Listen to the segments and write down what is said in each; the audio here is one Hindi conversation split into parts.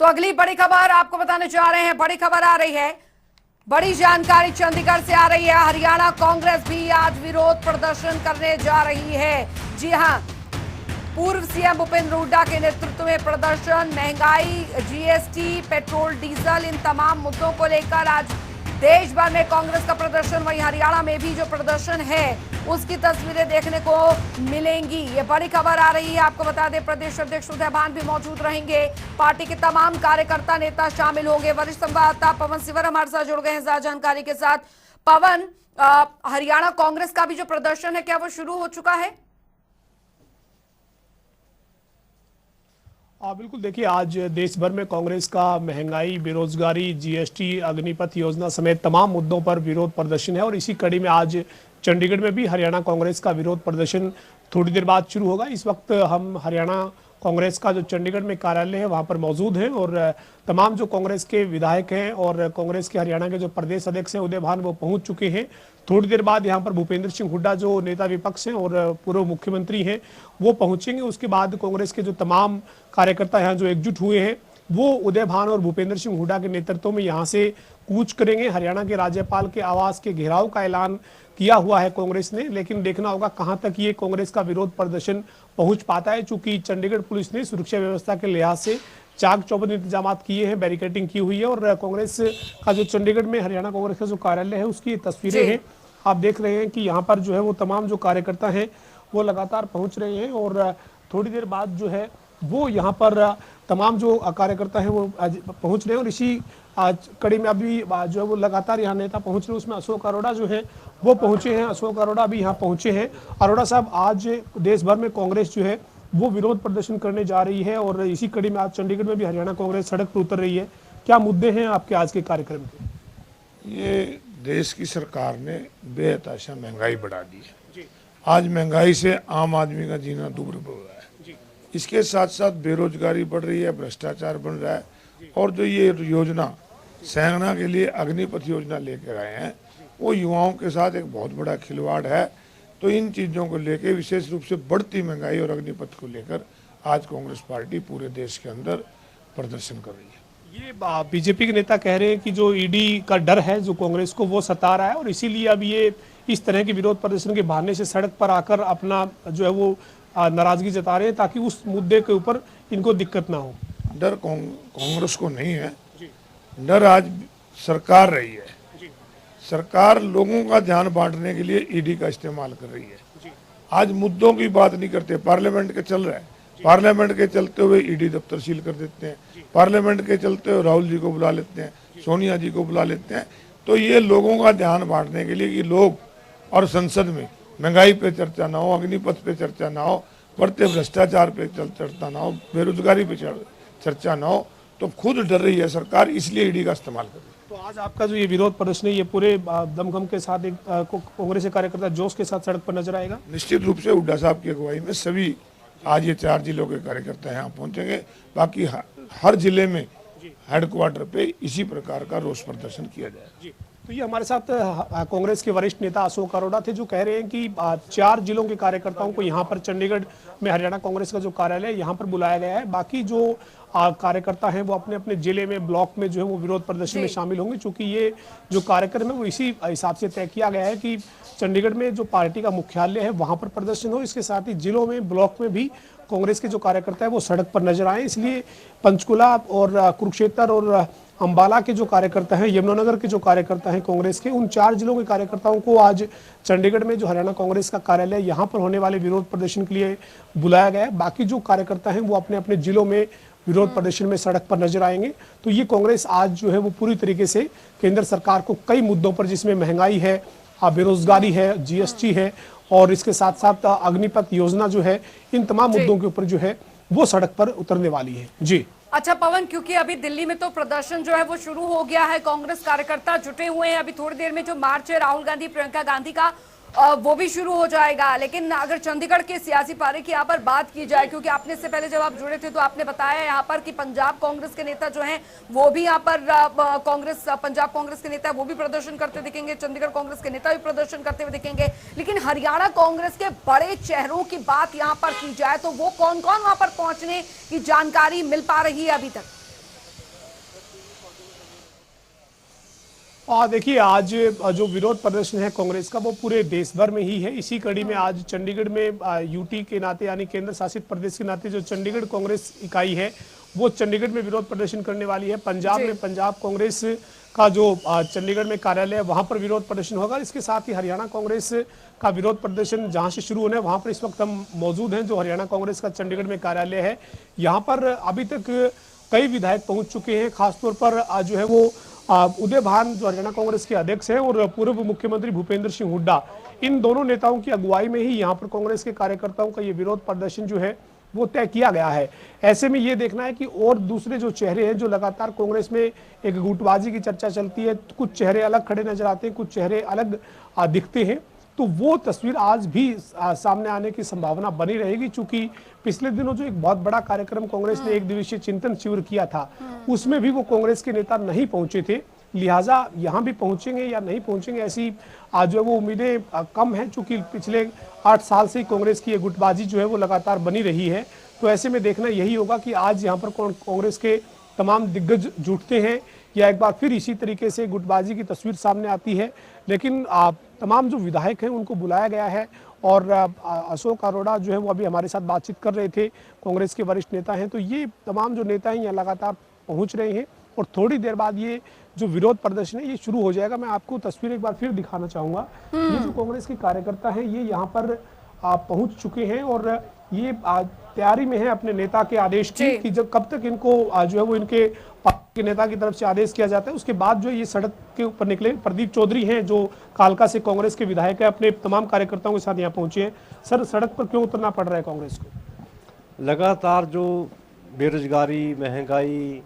तो अगली बड़ी खबर आपको बताने जा रहे हैं। बड़ी खबर आ रही है, बड़ी जानकारी चंडीगढ़ से आ रही है। हरियाणा कांग्रेस भी आज विरोध प्रदर्शन करने जा रही है। जी हां, पूर्व सीएम भूपेंद्र हुड्डा के नेतृत्व में प्रदर्शन, महंगाई, जीएसटी, पेट्रोल डीजल, इन तमाम मुद्दों को लेकर आज देश भर में कांग्रेस का प्रदर्शन। वहीं हरियाणा में भी जो प्रदर्शन है उसकी तस्वीरें देखने को मिलेंगी। ये बड़ी खबर आ रही है। आपको बता दें, प्रदेश अध्यक्ष उदयभान भी मौजूद रहेंगे, पार्टी के तमाम कार्यकर्ता नेता शामिल होंगे। वरिष्ठ संवाददाता पवन सिवर हमारे साथ जुड़ गए हैं ज्यादा जानकारी के साथ। पवन, हरियाणा कांग्रेस का भी जो प्रदर्शन है, क्या वो शुरू हो चुका है? बिल्कुल, देखिए, आज देश भर में कांग्रेस का महंगाई, बेरोजगारी, जीएसटी, अग्निपथ योजना समेत तमाम मुद्दों पर विरोध प्रदर्शन है। और इसी कड़ी में आज चंडीगढ़ में भी हरियाणा कांग्रेस का विरोध प्रदर्शन थोड़ी देर बाद शुरू होगा। इस वक्त हम हरियाणा कांग्रेस का जो चंडीगढ़ में कार्यालय है वहां पर मौजूद हैं और तमाम जो कांग्रेस के विधायक हैं और कांग्रेस के हरियाणा के जो प्रदेश अध्यक्ष हैं उदयभान, वो पहुंच चुके हैं। थोड़ी देर बाद यहाँ पर भूपेंद्र सिंह हुड्डा जो नेता विपक्ष हैं और पूर्व मुख्यमंत्री हैं वो पहुंचेंगे। उसके बाद कांग्रेस के जो तमाम कार्यकर्ता यहाँ जो एकजुट हुए हैं वो उदयभान और भूपेंद्र सिंह हुड्डा के नेतृत्व में यहाँ से कूच करेंगे। हरियाणा के राज्यपाल के आवास के घेराव का ऐलान किया हुआ है कांग्रेस ने, लेकिन देखना होगा कहां तक ये कांग्रेस का विरोध प्रदर्शन पहुंच पाता है। चूंकि चंडीगढ़ पुलिस ने सुरक्षा व्यवस्था के लिहाज से चाक चौबंद इंतजाम किए हैं, बैरिकेडिंग की हुई है। और कांग्रेस का जो चंडीगढ़ में हरियाणा कांग्रेस का जो कार्यालय है उसकी तस्वीरें हैं, आप देख रहे हैं कि यहाँ पर जो है वो तमाम जो कार्यकर्ता हैं वो लगातार पहुंच रहे हैं और थोड़ी देर बाद जो है वो यहाँ पर तमाम जो कार्यकर्ता हैं वो पहुंच रहे हैं। और इसी आज कड़ी में अभी जो है वो लगातार यहाँ नेता पहुंच रहे हैं, उसमें अशोक अरोड़ा जो है वो पहुंचे हैं। अशोक अरोड़ा भी यहाँ पहुंचे हैं। अरोड़ा साहब, आज देश भर में कांग्रेस जो है वो विरोध प्रदर्शन करने जा रही है और इसी कड़ी में आज चंडीगढ़ में भी हरियाणा कांग्रेस सड़क पर उतर रही है। क्या मुद्दे हैं आपके आज के कार्यक्रम के? ये देश की सरकार ने बेहताशा महंगाई बढ़ा दी है। आज महंगाई से आम आदमी का जीना दूभर हो रहा है। इसके साथ साथ बेरोजगारी बढ़ रही है, भ्रष्टाचार बढ़ रहा है। और जो ये योजना सेना के लिए अग्निपथ योजना लेकर आए हैं वो युवाओं के साथ एक बहुत बड़ा खिलवाड़ है। तो इन चीज़ों को लेकर, विशेष रूप से बढ़ती महंगाई और अग्निपथ को लेकर आज कांग्रेस पार्टी पूरे देश के अंदर प्रदर्शन कर रही है। ये बीजेपी के नेता कह रहे हैं कि जो ईडी का डर है जो कांग्रेस को वो सता रहा है और इसीलिए अब ये इस तरह के विरोध प्रदर्शन के बहाने से सड़क पर आकर अपना जो है वो नाराजगी जता रहे हैं ताकि उस मुद्दे के ऊपर इनको दिक्कत ना हो। डर कांग्रेस को नहीं है, डर आज सरकार रही है। सरकार लोगों का ध्यान बांटने के लिए ईडी का इस्तेमाल कर रही है। आज मुद्दों की बात नहीं करते, पार्लियामेंट के चल रहा है, पार्लियामेंट के चलते हुए ईडी दफ्तर सील कर देते हैं, पार्लियामेंट के चलते हुए राहुल जी को बुला लेते हैं, सोनिया जी को बुला लेते हैं। तो ये लोगों का ध्यान बांटने के लिए कि लोग और संसद में महंगाई पे चर्चा ना हो, अग्निपथ पे चर्चा ना हो, बढ़ते भ्रष्टाचार पे चर्चा ना हो, बेरोजगारी पे चर्चा ना हो, तो खुद डर रही है सरकार, इसलिए ईडी का इस्तेमाल कर रही है। तो आज आपका जो ये विरोध प्रदर्शन है ये पूरे दमखम के साथ एक कांग्रेस के कार्यकर्ता जोश के साथ सड़क पर नजर आएगा? निश्चित रूप से हुड्डा साहब की अगुवाई में सभी आज ये 4 जिलों के कार्यकर्ता यहाँ पहुंचेंगे। बाकी हर जिले में हेडक्वार्टर पे इसी प्रकार का रोष प्रदर्शन किया जाएगा। तो ये हमारे साथ कांग्रेस के वरिष्ठ नेता अशोक अरोड़ा थे जो कह रहे हैं कि 4 जिलों के कार्यकर्ताओं को यहाँ पर चंडीगढ़ में हरियाणा कांग्रेस का जो कार्यालय है यहाँ पर बुलाया गया है। बाकी जो कार्यकर्ता हैं वो अपने अपने जिले में, ब्लॉक में जो है वो विरोध प्रदर्शन में शामिल होंगे। चूंकि ये जो कार्यक्रम है वो इसी हिसाब से तय किया गया है कि चंडीगढ़ में जो पार्टी का मुख्यालय है वहां पर प्रदर्शन हो, इसके साथ ही जिलों में, ब्लॉक में भी कांग्रेस के जो कार्यकर्ता है वो सड़क पर नजर आए। इसलिए पंचकुला और कुरुक्षेत्र और अंबाला के जो कार्यकर्ता हैं, यमुनानगर के जो कार्यकर्ता हैं कांग्रेस के, उन 4 जिलों के कार्यकर्ताओं को आज चंडीगढ़ में जो हरियाणा कांग्रेस का कार्यालय यहाँ पर होने वाले विरोध प्रदर्शन के लिए बुलाया गया है। बाकी जो कार्यकर्ता हैं वो अपने अपने जिलों में विरोध प्रदर्शन में सड़क पर नजर आएंगे। तो ये कांग्रेस आज जो है वो पूरी तरीके से केंद्र सरकार को कई मुद्दों पर, जिसमें महंगाई है, बेरोजगारी है, जीएसटी है और इसके साथ साथ अग्निपथ योजना जो है, इन तमाम मुद्दों के ऊपर जो है वो सड़क पर उतरने वाली है। जी अच्छा पवन, क्योंकि अभी दिल्ली में तो प्रदर्शन जो है वो शुरू हो गया है, कांग्रेस कार्यकर्ता जुटे हुए हैं। अभी थोड़ी देर में जो मार्च है राहुल गांधी, प्रियंका गांधी का, वो भी शुरू हो जाएगा। लेकिन अगर चंडीगढ़ के सियासी पारे की यहाँ पर बात की जाए, क्योंकि आपने इससे पहले जब आप जुड़े थे तो आपने बताया यहाँ पर कि पंजाब कांग्रेस के नेता जो हैं वो भी यहाँ पर पंजाब कांग्रेस के नेता वो भी प्रदर्शन करते दिखेंगे, चंडीगढ़ कांग्रेस के नेता भी प्रदर्शन करते हुए दिखेंगे। लेकिन हरियाणा कांग्रेस के बड़े चेहरों की बात यहाँ पर की जाए तो वो कौन कौन वहां पर पहुंचने की जानकारी मिल पा रही है अभी तक? और देखिए, आज जो विरोध प्रदर्शन है कांग्रेस का वो पूरे देश भर में ही है। इसी कड़ी में आज चंडीगढ़ में यूटी के नाते यानी केंद्र शासित प्रदेश के नाते जो चंडीगढ़ कांग्रेस इकाई है वो चंडीगढ़ में विरोध प्रदर्शन करने वाली है। पंजाब में पंजाब कांग्रेस का जो चंडीगढ़ में कार्यालय है वहां पर विरोध प्रदर्शन होगा। इसके साथ ही हरियाणा कांग्रेस का विरोध प्रदर्शन जहां से शुरू होना है वहां पर इस वक्त हम मौजूद हैं, जो हरियाणा कांग्रेस का चंडीगढ़ में कार्यालय है। यहाँ पर अभी तक कई विधायक पहुंच चुके हैं। खासतौर पर आज जो है वो उदय भान जो हरियाणा कांग्रेस के अध्यक्ष हैं और पूर्व मुख्यमंत्री भूपेंद्र सिंह हुड्डा, इन दोनों नेताओं की अगुवाई में ही यहाँ पर कांग्रेस के कार्यकर्ताओं का ये विरोध प्रदर्शन जो है वो तय किया गया है। ऐसे में ये देखना है कि और दूसरे जो चेहरे हैं, जो लगातार कांग्रेस में एक गुटबाजी की चर्चा चलती है, कुछ चेहरे अलग खड़े नजर आते हैं, कुछ चेहरे अलग दिखते हैं, तो वो तस्वीर आज भी सामने आने की संभावना बनी रहेगी। चूंकि पिछले दिनों जो एक बहुत बड़ा कार्यक्रम कांग्रेस ने एक दिवसीय चिंतन शिविर किया था उसमें भी वो कांग्रेस के नेता नहीं पहुंचे थे, लिहाजा यहाँ भी पहुंचेंगे या नहीं पहुंचेंगे ऐसी आज जो है वो उम्मीदें कम हैं। चूंकि पिछले 8 साल से कांग्रेस की ये गुटबाजी जो है वो लगातार बनी रही है, तो ऐसे में देखना यही होगा कि आज यहाँ पर कांग्रेस के तमाम दिग्गज जुटते हैं या एक बार फिर इसी तरीके से गुटबाजी की तस्वीर सामने आती है। लेकिन तमाम जो विधायक हैं उनको बुलाया गया है और अशोक अरोड़ा जो है वो अभी हमारे साथ बातचीत कर रहे थे, कांग्रेस के वरिष्ठ नेता हैं, तो ये तमाम जो नेता हैं यहाँ लगातार पहुँच रहे हैं और थोड़ी देर बाद ये जो विरोध प्रदर्शन है ये शुरू हो जाएगा। मैं आपको तस्वीर एक बार फिर दिखाना चाहूंगा। ये जो कांग्रेस के कार्यकर्ता हैं ये यहाँ पर पहुंच चुके हैं और ये तैयारी में है अपने नेता के आदेश की कि जब कब तक इनको जो है वो इनके पार्टी के नेता की तरफ से आदेश किया जाता है उसके बाद जो ये सड़क के ऊपर निकले। प्रदीप चौधरी हैं जो कालका से कांग्रेस के विधायक है, अपने तमाम कार्यकर्ताओं के साथ यहाँ पहुंचे हैं। सर, सड़क पर क्यों उतरना पड़ रहा है कांग्रेस को? लगातार जो बेरोजगारी, महंगाई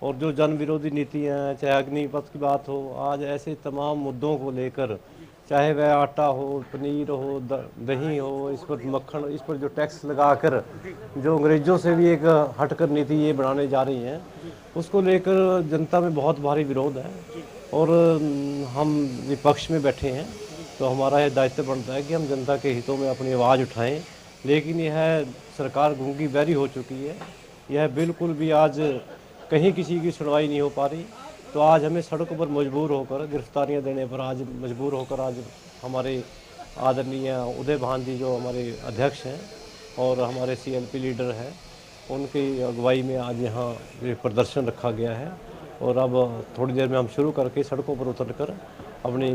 और जो जन विरोधी नीतियाँ, चाहे अग्निपथ की बात हो, आज ऐसे तमाम मुद्दों को लेकर, चाहे वह आटा हो, पनीर हो, दही हो, इस पर मक्खन, इस पर जो टैक्स लगाकर जो अंग्रेज़ों से भी एक हटकर नीति ये बनाने जा रही हैं, उसको लेकर जनता में बहुत भारी विरोध है। और हम विपक्ष में बैठे हैं तो हमारा यह दायित्व बनता है कि हम जनता के हितों में अपनी आवाज़ उठाएं। लेकिन यह सरकार गूंगी बहरी हो चुकी है, यह बिल्कुल भी आज कहीं किसी की सुनवाई नहीं हो पा रही। तो आज हमें सड़कों पर मजबूर होकर, गिरफ्तारियां देने पर आज मजबूर होकर आज हमारे आदरणीय उदय भान जी जो हमारे अध्यक्ष हैं और हमारे सीएलपी लीडर हैं, उनकी अगुवाई में आज यहाँ प्रदर्शन रखा गया है। और अब थोड़ी देर में हम शुरू करके सड़कों पर उतरकर अपनी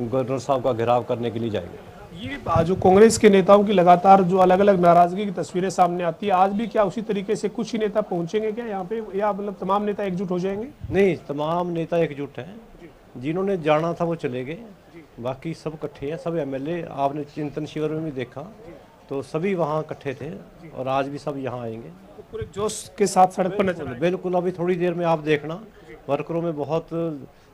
गवर्नर साहब का घेराव करने के लिए जाएंगे। ये जो कांग्रेस के नेताओं की लगातार जो अलग अलग नाराजगी की तस्वीरें सामने आती है, आज भी क्या उसी तरीके से कुछ ही नेता पहुंचेंगे क्या यहाँ पे, या मतलब तमाम नेता एकजुट हो जाएंगे? नहीं, तमाम नेता एकजुट हैं। जिन्होंने जाना था वो चले गए, बाकी सब इकट्ठे हैं। सब एमएलए आपने चिंतन शिविर में भी देखा तो सभी वहाँ इकट्ठे थे और आज भी सब यहाँ आएंगे। तो पूरे जोश के साथ सड़क पर नजर आएंगे। बिल्कुल, अभी थोड़ी देर में आप देखना, वर्करों में बहुत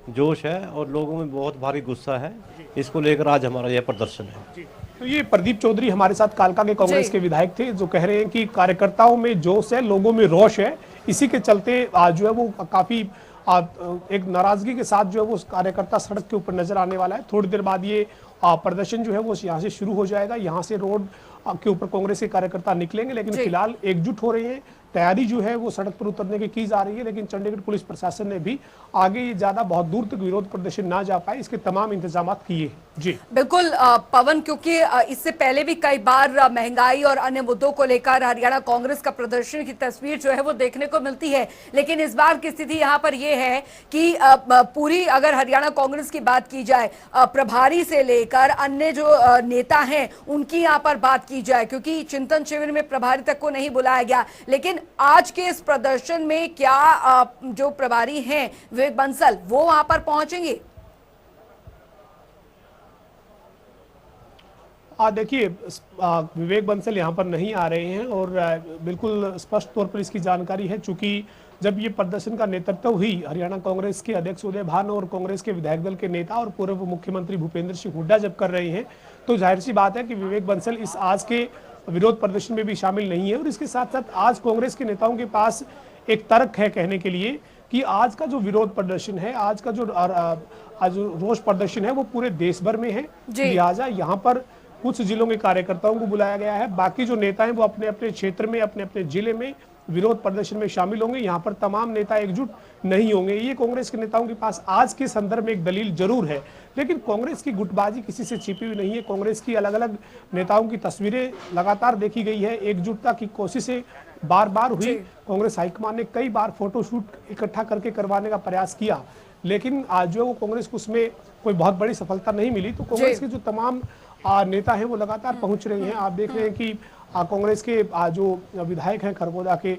जोश है और लोगों में बहुत भारी गुस्सा है। इसको लेकर आज हमारा यह प्रदर्शन है। तो ये प्रदीप चौधरी हमारे साथ कालका के कांग्रेस के विधायक थे जो कह रहे हैं कि कार्यकर्ताओं में जोश है, लोगों में रोष है, इसी के चलते आज जो है वो काफी एक नाराजगी के साथ जो है वो कार्यकर्ता सड़क के ऊपर नजर आने वाला है। थोड़ी देर बाद ये प्रदर्शन जो है वो यहाँ से शुरू हो जाएगा। यहाँ से रोड के ऊपर कांग्रेस के कार्यकर्ता निकलेंगे, लेकिन फिलहाल एकजुट हो रहे हैं। तैयारी जो है वो सड़क पर उतरने की जा रही है, लेकिन चंडीगढ़ पुलिस प्रशासन ने भी आगे ज्यादा बहुत दूर तक विरोध प्रदर्शन ना जा पाए इसके तमाम इंतजाम किए। जी बिल्कुल पवन, क्योंकि इससे पहले भी कई बार महंगाई और अन्य मुद्दों को लेकर हरियाणा कांग्रेस का प्रदर्शन की तस्वीर जो है वो देखने को मिलती है, लेकिन इस बार की स्थिति यहाँ पर ये है कि पूरी अगर हरियाणा कांग्रेस की बात की जाए, प्रभारी से लेकर अन्य जो नेता हैं उनकी यहाँ पर बात की जाए, क्योंकि चिंतन शिविर में प्रभारी तक को नहीं बुलाया गया, लेकिन आज के इस प्रदर्शन में क्या जो प्रभारी हैं विवेक बंसल वो वहां पर पहुंचेंगे? देखिए, विवेक बंसल यहाँ पर नहीं आ रहे हैं और बिल्कुल स्पष्ट तौर पर इसकी जानकारी है। चूंकि जब ये प्रदर्शन का नेतृत्व हुई हरियाणा कांग्रेस के अध्यक्ष उदय भान और कांग्रेस के विधायक दल के नेता और पूर्व मुख्यमंत्री भूपेंद्र सिंह हुड्डा जब कर रहे हैं, तो जाहिर सी बात है कि विवेक बंसल इस आज के विरोध प्रदर्शन में भी शामिल नहीं है। और इसके साथ साथ आज कांग्रेस के नेताओं के पास एक तर्क है कहने के लिए कि आज का जो विरोध प्रदर्शन है, आज का जो आज रोष प्रदर्शन है वो पूरे देश भर में है, लिहाजा यहाँ पर कुछ जिलों के कार्यकर्ताओं को बुलाया गया है। बाकी जो नेता हैं वो अपने अपने क्षेत्र में, अपने अपने जिले में विरोध प्रदर्शन में शामिल होंगे। यहाँ पर तमाम नेता एकजुट नहीं होंगे। ये कांग्रेस के नेताओं के पास आज के संदर्भ में एक दलील जरूर है, लेकिन कांग्रेस की गुटबाजी किसी से छिपी हुई नहीं है। कांग्रेस की अलग अलग नेताओं की तस्वीरें लगातार देखी गई है। एकजुटता की कोशिशें बार बार हुई। कांग्रेस हाईकमान ने कई बार फोटोशूट इकट्ठा करके करवाने का प्रयास किया, लेकिन आज जो कांग्रेस को उसमें कोई बहुत बड़ी सफलता नहीं मिली। तो कांग्रेस के जो तमाम नेता हैं वो लगातार पहुंच रहे हैं। आप देख रहे हैं कि कांग्रेस के जो विधायक हैं खरगोदा के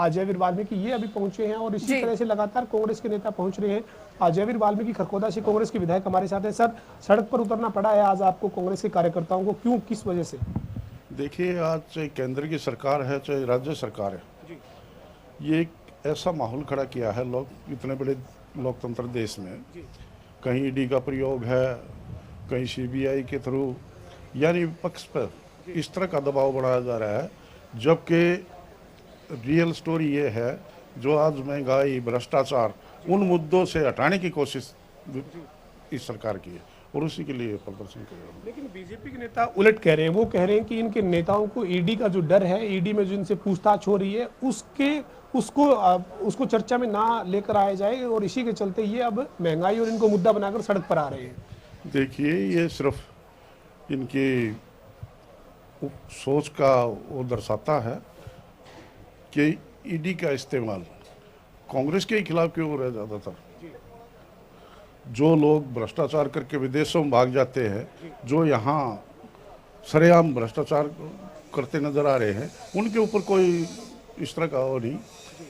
जयवीर वाल्मीकि, ये अभी पहुंचे हैं और इसी तरह से लगातार कांग्रेस के नेता पहुंच रहे हैं। जयवीर वाल्मीकि खरगोदा से कांग्रेस के विधायक हमारे साथ हैं। सर, सड़क पर उतरना पड़ा है आज आपको कांग्रेस के कार्यकर्ताओं को, क्यों, किस वजह से? देखिए, आज चाहे केंद्र की सरकार है चाहे राज्य सरकार है, ये एक ऐसा माहौल खड़ा किया है। लोग इतने बड़े लोकतंत्र देश में कहीं ईडी का प्रयोग है, कहीं सीबीआई के थ्रू, यानी विपक्ष पर इस तरह का दबाव बढ़ाया जा रहा है, जबकि रियल स्टोरी ये है जो आज महंगाई, भ्रष्टाचार, उन मुद्दों से हटाने की कोशिश इस सरकार की है और उसी के लिए प्रदर्शन कर रहे हैं। लेकिन बीजेपी के नेता उलट कह रहे हैं। वो कह रहे हैं कि इनके नेताओं को ईडी का जो डर है, ईडी में जो इनसे पूछताछ हो रही है, उसको चर्चा में ना लेकर आया जाए और इसी के चलते ये अब महंगाई और इनको मुद्दा बनाकर सड़क पर आ रहे हैं। देखिए, ये सिर्फ इनकी सोच का वो दर्शाता है कि ईडी का इस्तेमाल कांग्रेस के खिलाफ क्यों हो रहा है। ज़्यादातर जो लोग भ्रष्टाचार करके विदेशों में भाग जाते हैं, जो यहाँ सरेआम भ्रष्टाचार करते नजर आ रहे हैं, उनके ऊपर कोई इस तरह का वो नहीं।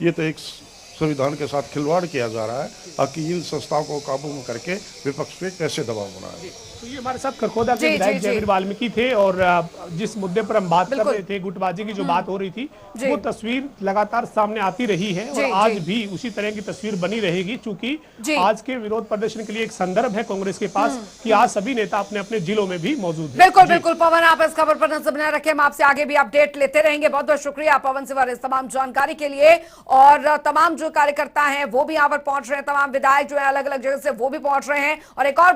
ये तो एक संविधान के साथ खिलवाड़ किया जा रहा है ताकि इन संस्थाओं को काबू में करके विपक्ष पे कैसे दबाव बनाए। तो ये हमारे साथ खरगोदा के विधायक जयवीर वाल्मीकि थे और जिस मुद्दे पर हम बात कर रहे थे, गुटबाजी की जो बात हो रही थी, वो तस्वीर लगातार सामने आती रही है और आज भी उसी तरह की तस्वीर बनी रहेगी, क्योंकि आज के विरोध प्रदर्शन के लिए एक संदर्भ है कांग्रेस के पास कि आज सभी नेता अपने अपने जिलों में भी मौजूद हैं। बिल्कुल बिल्कुल पवन, आप इस खबर पर नजर बनाए रखें। हम आपसे आगे भी अपडेट लेते रहेंगे। बहुत बहुत शुक्रिया पवन सिवर इस तमाम जानकारी के लिए। और तमाम जो कार्यकर्ता हैं वो भी यहाँ पर पहुंच रहे हैं, तमाम विधायक जो है अलग अलग जगह से वो भी पहुंच रहे हैं। और एक और